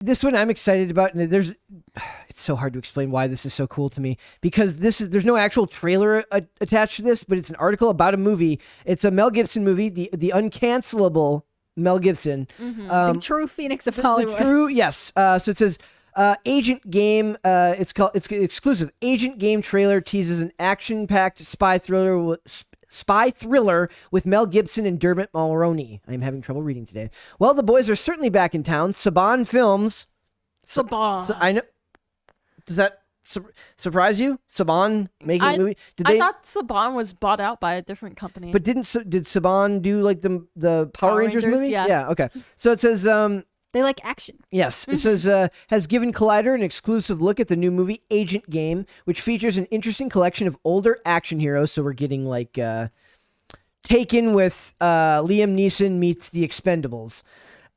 This one I'm excited about, and it's so hard to explain why this is so cool to me, because there's no actual trailer attached to this, but it's an article about a movie. It's a Mel Gibson movie, the uncancelable Mel Gibson. The true Phoenix of Hollywood. Yes. So it says Agent Game. It's exclusive. Agent Game trailer teases an action-packed spy thriller with Mel Gibson and Dermot Mulroney. I'm having trouble reading today. Well, the boys are certainly back in town. Saban Films. Saban. I know. Does that surprise you? Saban making a movie? I thought Saban was bought out by a different company. But did Saban do like the Power Rangers movie? Yeah. Okay. So it says they like action. Yes. It says, has given Collider an exclusive look at the new movie Agent Game, which features an interesting collection of older action heroes. So we're getting like Taken with Liam Neeson meets The Expendables.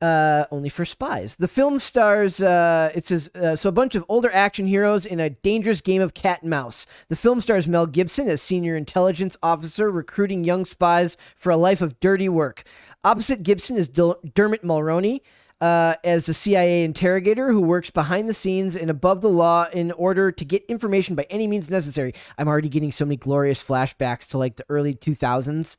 Only for spies. The film stars, it says, so a bunch of older action heroes in a dangerous game of cat and mouse. The film stars Mel Gibson as senior intelligence officer recruiting young spies for a life of dirty work. Opposite Gibson is Dermot Mulroney, as a CIA interrogator who works behind the scenes and above the law in order to get information by any means necessary. I'm already getting so many glorious flashbacks to like the early 2000s.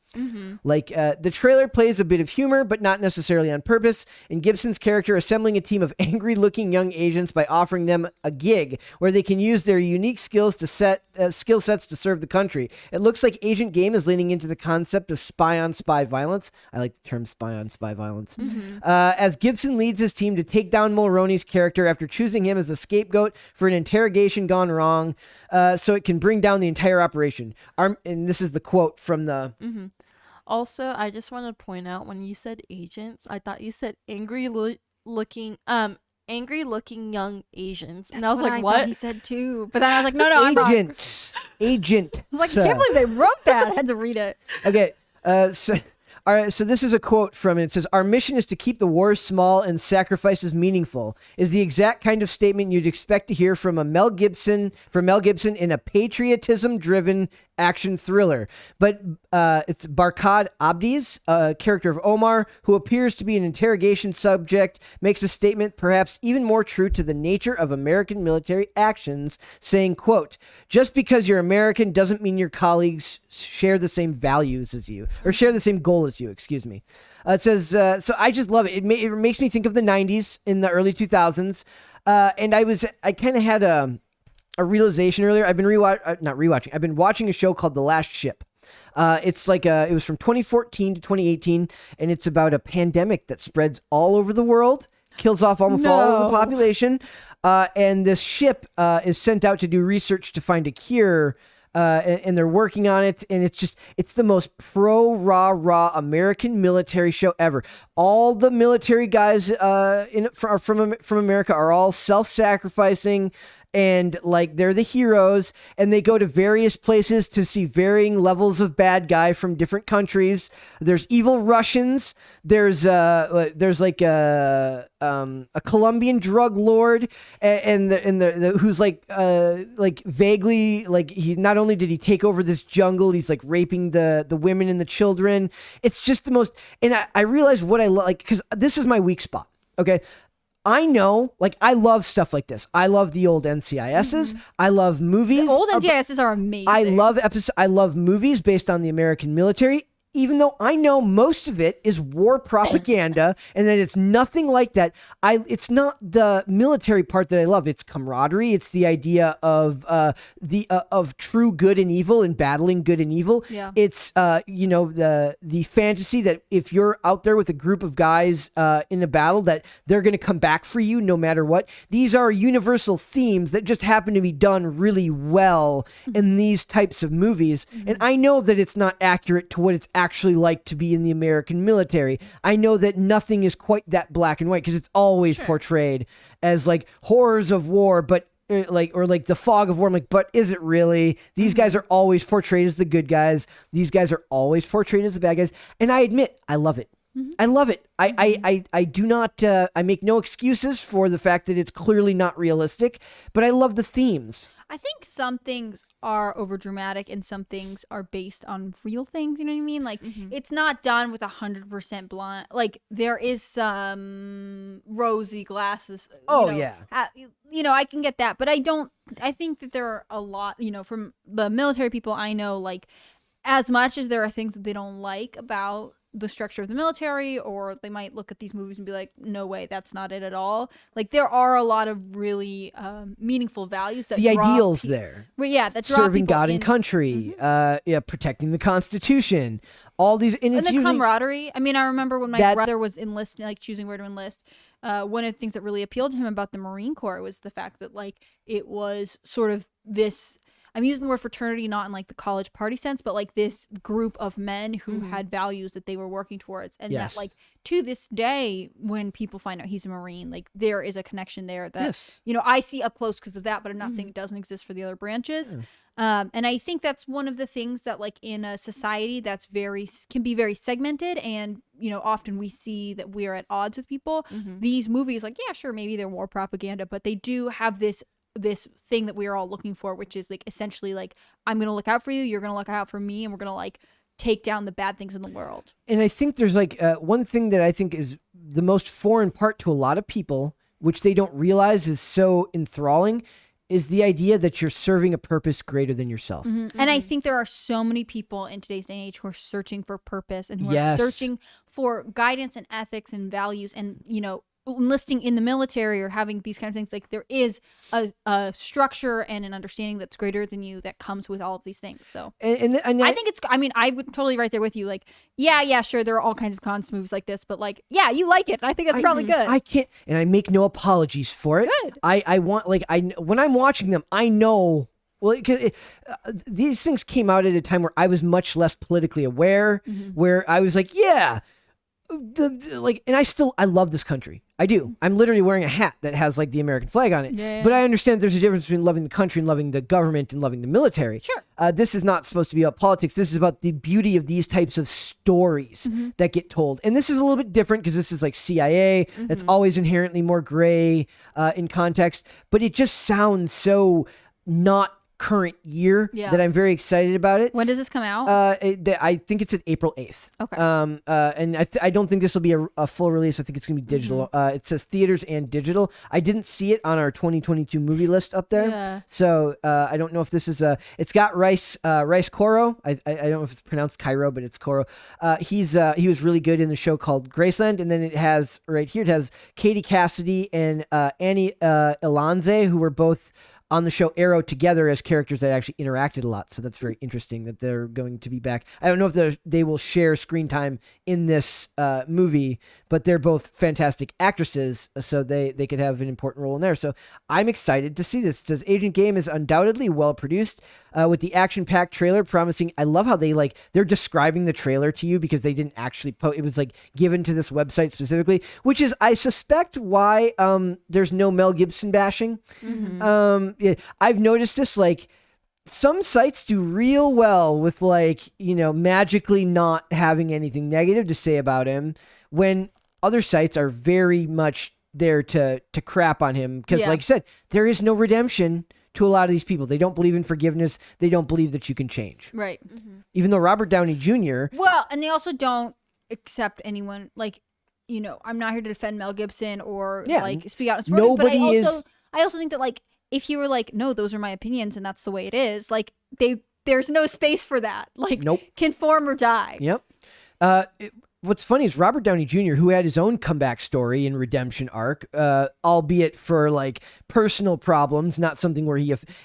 Like the trailer plays a bit of humor, but not necessarily on purpose. And Gibson's character assembling a team of angry-looking young agents by offering them a gig where they can use their unique skill sets to serve the country. It looks like Agent Game is leaning into the concept of spy-on-spy violence. I like the term spy-on-spy violence. As Gibson leads his team to take down Mulroney's character after choosing him as the scapegoat for an interrogation gone wrong, so it can bring down the entire operation. And this is the quote from the... Also, I just want to point out, when you said agents, I thought you said angry-looking young Asians. And I was like, what? He said too. But then I was like, no, I'm wrong. Agent. I was like, I can't believe they wrote that. I had to read it. Okay, all right, so this is a quote from it. It says, "Our mission is to keep the wars small and sacrifices meaningful," is the exact kind of statement you'd expect to hear from Mel Gibson in a patriotism-driven action thriller. But it's Barkhad Abdi's character of Omar, who appears to be an interrogation subject, makes a statement perhaps even more true to the nature of American military actions, saying, quote, "Just because you're American doesn't mean your colleagues share the same values as you, or share the same goal as you, excuse me." It says, so I just love it. It makes me think of the 90s in the early 2000s. And I kind of had a realization earlier. I've been I've been watching a show called The Last Ship. It's like it was from 2014 to 2018, and it's about a pandemic that spreads all over the world, kills off almost all of the population, and this ship is sent out to do research to find a cure. And they're working on it, and it's the most pro-rah American military show ever. All the military guys from America are all self-sacrificing, and like they're the heroes, and they go to various places to see varying levels of bad guy from different countries. There's evil Russians. There's like a Colombian drug lord, and who's like vaguely like he not only did he take over this jungle, he's like raping the women and the children. It's just the most, and I realized what I like, because this is my weak spot. Okay. I know, like, I love stuff like this. I love the old NCISs. I love movies. The old NCISs are amazing. I love movies based on the American military, even though I know most of it is war propaganda and that it's nothing like that. It's not the military part that I love. It's camaraderie. It's the idea of of true good and evil and battling good and evil. Yeah. It's the fantasy that if you're out there with a group of guys in a battle, that they're going to come back for you no matter what. These are universal themes that just happen to be done really well in these types of movies. And I know that it's not accurate to what it's actually like to be in the American military. I know that nothing is quite that black and white, because it's always portrayed as like horrors of war, but like the fog of war. I'm like, but is it really? These guys are always portrayed as the good guys. These guys are always portrayed as the bad guys. And I admit, I love it. I love it. I do not, I make no excuses for the fact that it's clearly not realistic, but I love the themes. I think some things are overdramatic and some things are based on real things. You know what I mean? Like it's not done with 100% blind. Like there is some rosy glasses. Oh, you know, yeah. you know, I can get that, but I don't. I think that there are a lot. You know, from the military people I know, like as much as there are things that they don't like about the structure of the military, or they might look at these movies and be like, no way, that's not it at all. Like there are a lot of really meaningful values that The draw ideals there. Well, yeah, that draw Serving people God in. and country, yeah, protecting the Constitution, all these, and And it's the usually, camaraderie. I mean, I remember when my That- brother was enlisting, like choosing where to enlist. One of the things that really appealed to him about the Marine Corps was the fact that like it was sort of this. I'm using the word fraternity not in like the college party sense, but like this group of men who had values that they were working towards, and Yes. that like to this day, when people find out he's a Marine, like there is a connection there that Yes. you know I see up close because of that. But I'm not saying it doesn't exist for the other branches. And I think that's one of the things that like in a society that's can be very segmented, and you know often we see that we are at odds with people. These movies, like yeah, sure, maybe they're war propaganda, but they do have this thing that we are all looking for, which is like essentially like I'm gonna look out for you, you're gonna look out for me, and we're gonna like take down the bad things in the world. And I think there's like one thing that I think is the most foreign part to a lot of people, which they don't realize is so enthralling, is the idea that you're serving a purpose greater than yourself. And I think there are so many people in today's day and age who are searching for purpose and who Yes. are searching for guidance and ethics and values, and you know enlisting in the military or having these kind of things. Like there is a structure and an understanding that's greater than you that comes with all of these things. So And I think it's, I mean, I would totally right there with you. Like, yeah, sure, there are all kinds of cons movies like this, but like, yeah, you like it. I think that's probably good. I can't, and I make no apologies for it. Good. I want, like, when I'm watching them, I know. Well, these things came out at a time where I was much less politically aware, where I was like, yeah, and I love this country. I do. I'm literally wearing a hat that has like the American flag on it. Yeah. But I understand there's a difference between loving the country and loving the government and loving the military. Sure. This is not supposed to be about politics. This is about the beauty of these types of stories that get told. And this is a little bit different because this is like CIA. That's always inherently more gray in context. But it just sounds so not current year that I'm very excited about it. When does this come out? I think it's at April 8th. Okay. And I don't think this will be a full release. I think it's going to be digital. It says theaters and digital. I didn't see it on our 2022 movie list up there. Yeah. So I don't know if this is it's got Rice Coro. I don't know if it's pronounced Cairo, but it's Coro. He was really good in the show called Graceland. And then it has right here, it has Katie Cassidy and Annie Elanze, who were both on the show Arrow together as characters that actually interacted a lot. So that's very interesting that they're going to be back. I don't know if they will share screen time in this movie, but they're both fantastic actresses, so they could have an important role in there. So I'm excited to see this. It says Agent Game is undoubtedly well produced with the action-packed trailer promising. I love how they're describing the trailer to you because they didn't actually it was like given to this website specifically, which is, I suspect, why there's no Mel Gibson bashing. I've noticed this, like, some sites do real well with, like, magically not having anything negative to say about him, when other sites are very much there to crap on him because, like I said, there is no redemption to a lot of these people. They don't believe in forgiveness. They don't believe that you can change. Right. Even though Robert Downey Jr. Well, and they also don't accept anyone, like, I'm not here to defend Mel Gibson or like speak out in support. Nobody But I also think that, like, if you were like, no, those are my opinions and that's the way it is, like, there's no space for that. Like, Nope. Conform or die. Yep. What's funny is Robert Downey Jr., who had his own comeback story and redemption arc, albeit for like personal problems, not something where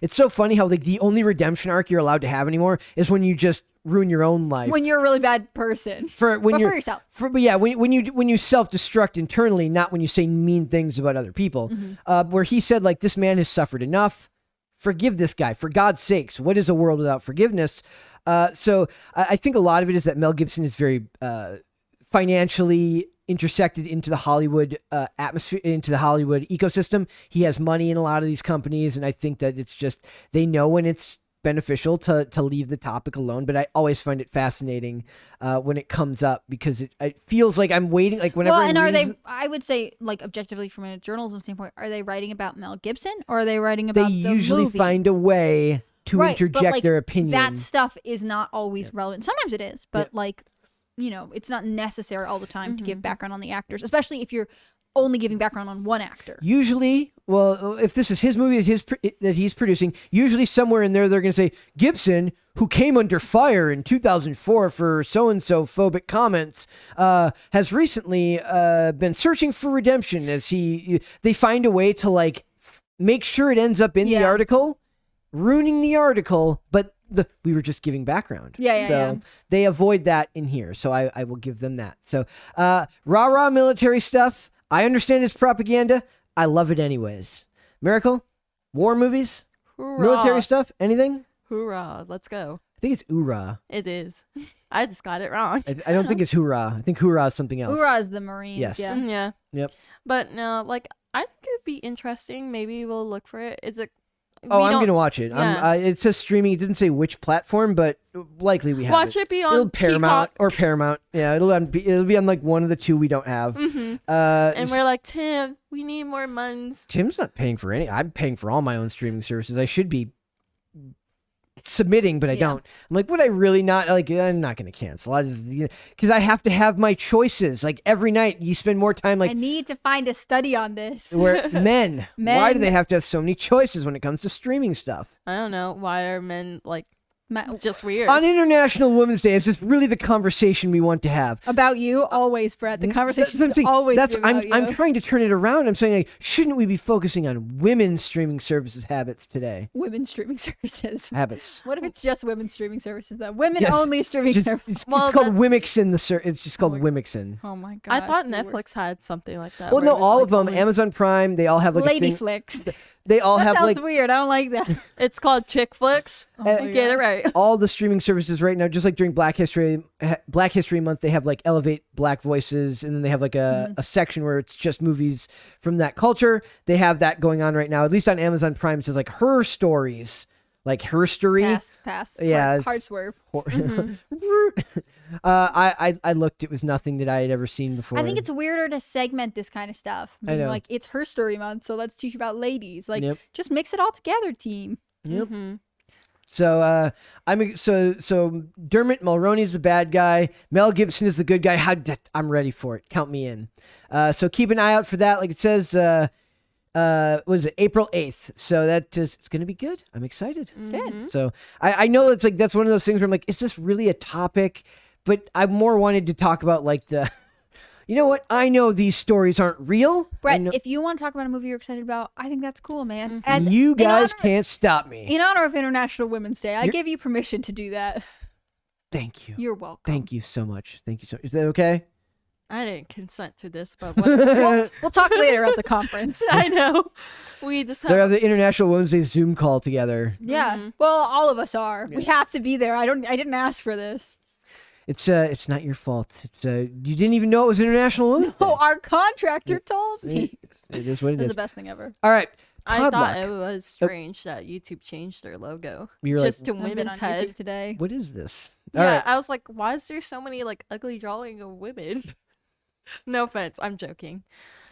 it's so funny how like the only redemption arc you're allowed to have anymore is when you just ruin your own life. When you're a really bad person. For yourself. But yeah, when you self-destruct internally, not when you say mean things about other people. Where he said, like, this man has suffered enough. Forgive this guy, for God's sakes. What is a world without forgiveness? So I think a lot of it is that Mel Gibson is very financially intersected into the Hollywood atmosphere, into the Hollywood ecosystem. He has money in a lot of these companies, and I think that it's just, they know when it's beneficial to leave the topic alone, but I always find it fascinating when it comes up because it feels like I'm waiting. Like whenever. Well, and are they? I would say, like objectively, from a journalism standpoint, are they writing about Mel Gibson or are they writing about They the usually movie? find a way to Right, but, interject like, their opinion. That stuff is not always relevant. Sometimes it is, but like, it's not necessary all the time to give background on the actors, especially if you're only giving background on one actor. Usually, well, if this is his movie that he's producing, usually somewhere in there they're going to say Gibson, who came under fire in 2004 for so-and-so phobic comments, has recently been searching for redemption as they find a way to like make sure it ends up in the article, ruining the article, but we were just giving background. So they avoid that in here. So I will give them that. So rah-rah military stuff. I understand it's propaganda. I love it anyways. Miracle? War movies? Hoorah. Military stuff? Anything? Hoorah. Let's go. I think it's oorah. It is. I just got it wrong. I don't think it's hoorah. I think hoorah is something else. Hoorah is the Marines. Yes. Yeah. Yeah. Yep. But no, like, I think it'd be interesting. Maybe we'll look for it. Oh, I'm going to watch it. Yeah. It says streaming. It didn't say which platform, but likely we have Watch it be on It'll Paramount Peacock. or Paramount. Yeah, it'll be on like one of the two we don't have. Mm-hmm. And we're like, Tim, we need more muns. Tim's not paying for any. I'm paying for all my own streaming services. I should be submitting, but I don't. I'm like, would I really not? Like, I'm not going to cancel. I just because I have to have my choices. Like every night, you spend more time. Like I need to find a study on this. where men. Why do they have to have so many choices when it comes to streaming stuff? I don't know. Why are men like just weird? On International Women's Day, is this really the conversation we want to have? About you, always, Brett. The conversation That's what I'm saying. always be about you. I'm trying to turn it around. I'm saying, like, shouldn't we be focusing on women's streaming services habits today? Women's streaming services. Habits. What if it's just women's streaming services, though? Women Yeah. only streaming services. It's Well, called that's- Wimixin. It's just called Wimixin. Oh my god. I thought Netflix had something like that. Well, where no, it was, all like, of them. only- Amazon Prime. They all have like a Lady thing. flicks. They all That have sounds like weird. I don't like that. It's called Chick Flicks. my Get it God. right. all the streaming services right now. Just like during Black History Month, they have like Elevate Black Voices, and then they have like a section where it's just movies from that culture. They have that going on right now. At least on Amazon Prime, it says like Her Stories, like Her Story. Pass. Yeah, Hard it's- swerve. I looked. It was nothing that I had ever seen before. I think it's weirder to segment this kind of stuff. I know. Like, it's Her Story Month, so let's teach about ladies. Like, Yep. just mix it all together, team. Yep. Mm-hmm. So so Dermot Mulroney's the bad guy. Mel Gibson is the good guy. I'm ready for it. Count me in. So keep an eye out for that. Like it says, what is it? April 8th. So it's going to be good. I'm excited. Good. So I know it's like that's one of those things where I'm like, is this really a topic? But I more wanted to talk about like you know what? I know these stories aren't real. I Brett, know- if you want to talk about a movie you're excited about, I think that's cool, man. Mm-hmm. As you in guys honor- can't stop me. In honor of International Women's Day, I You're- give you permission to do that. Thank you. You're welcome. Thank you so much. Thank you so. Is that okay? I didn't consent to this, but whatever. We'll talk later at the conference. I know. We just They have have. the International Women's Day Zoom call together. Yeah. Mhm. Well, all of us are. We have to be there. I didn't ask for this. It's not your fault. You didn't even know it was International Women's Oh, Day. our contractor told me. It is what It it was is. the best thing ever. All right. I thought Podluck. it was strange that YouTube changed their logo You're like, just to I've been women's on head. YouTube today. what is this? All Yeah, right. I was like, why is there so many like ugly drawing of women? No offense, I'm joking.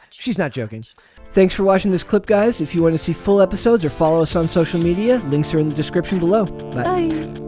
She's not joking. Thanks for watching this clip, guys. If you want to see full episodes or follow us on social media, links are in the description below. Bye. Bye.